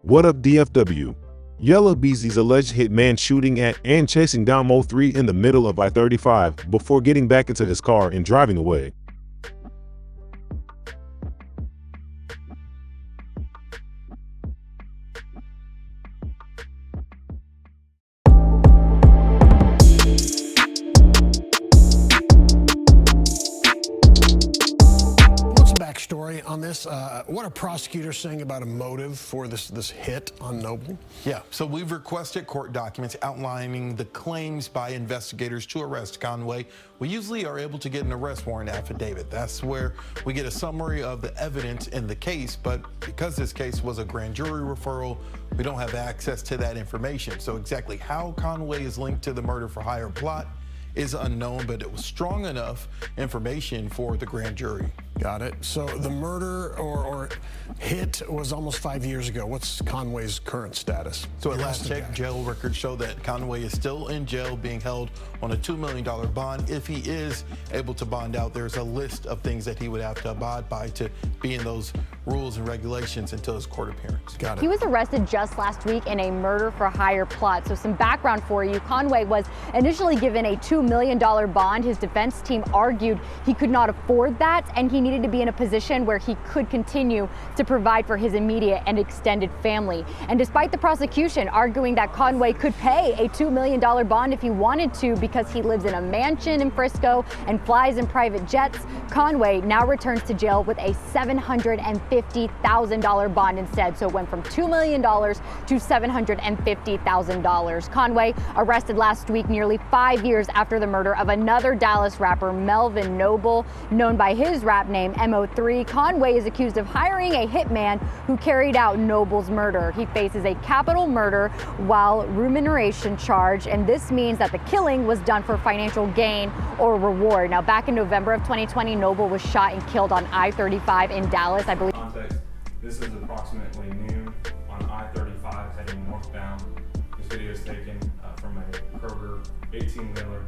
What up, DFW? Yella Beezy's alleged hitman shooting at and chasing down Mo3 in the middle of I-35 before getting back into his car and driving away. Story on this. What are prosecutors saying about a motive for this hit on Noble? Yeah, so we've requested court documents outlining the claims by investigators to arrest Conway. We usually are able to get an arrest warrant affidavit. That's where we get a summary of the evidence in the case, but because this case was a grand jury referral, we don't have access to that information. So exactly how Conway is linked to the murder for hire plot is unknown, but it was strong enough information for the grand jury. Got it. So the murder or hit was almost 5 years ago. What's Conway's current status? So at last check, jail records show that Conway is still in jail being held on a $2 million bond. If he is able to bond out, there's a list of things that he would have to abide by to be in those rules and regulations until his court appearance. Got it. He was arrested just last week in a murder for hire plot. So some background for you. Conway was initially given a $2 million bond. His defense team argued he could not afford that and he needed to be in a position where he could continue to provide for his immediate and extended family. And despite the prosecution arguing that Conway could pay a $2 million bond if he wanted to because he lives in a mansion in Frisco and flies in private jets, Conway now returns to jail with a $750,000 bond instead. So it went from $2 million to $750,000. Conway arrested last week, nearly 5 years after the murder of another Dallas rapper, Melvin Noble, known by his rap name Mo3. Conway is accused of hiring a hitman who carried out Noble's murder. He faces a capital murder while remuneration charge, and this means that the killing was done for financial gain or reward. Now, back in November of 2020, Noble was shot and killed on I-35 in Dallas, I believe. Context, this is approximately noon on I-35 heading northbound. This video is taken from a Kroger 18-wheeler,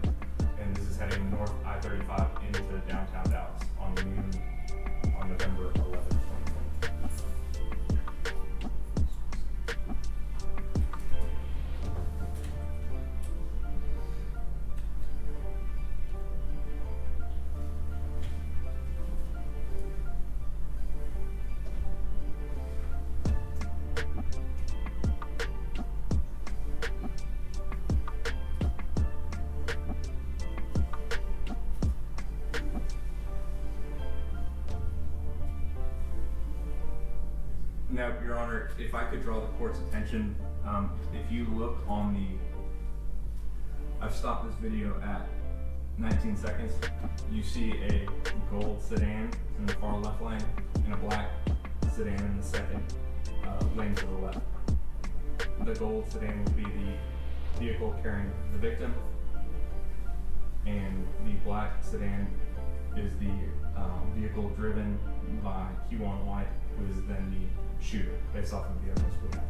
and this is heading north I-35 into downtown Dallas on noon on November 11th, 2020. Now, Your Honor, if I could draw the court's attention, if you look on I've stopped this video at 19 seconds. You see a gold sedan in the far left lane and a black sedan in the second lane to the left. The gold sedan would be the vehicle carrying the victim, and the black sedan is the vehicle driven by Q1 White, who is then the shooter, based off of the evidence we have.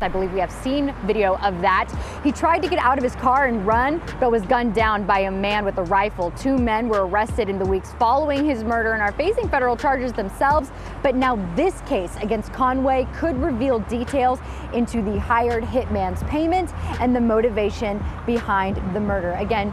I believe we have seen video of that. He tried to get out of his car and run, but was gunned down by a man with a rifle. 2 men were arrested in the weeks following his murder and are facing federal charges themselves. But now this case against Conway could reveal details into the hired hitman's payment and the motivation behind the murder. Again,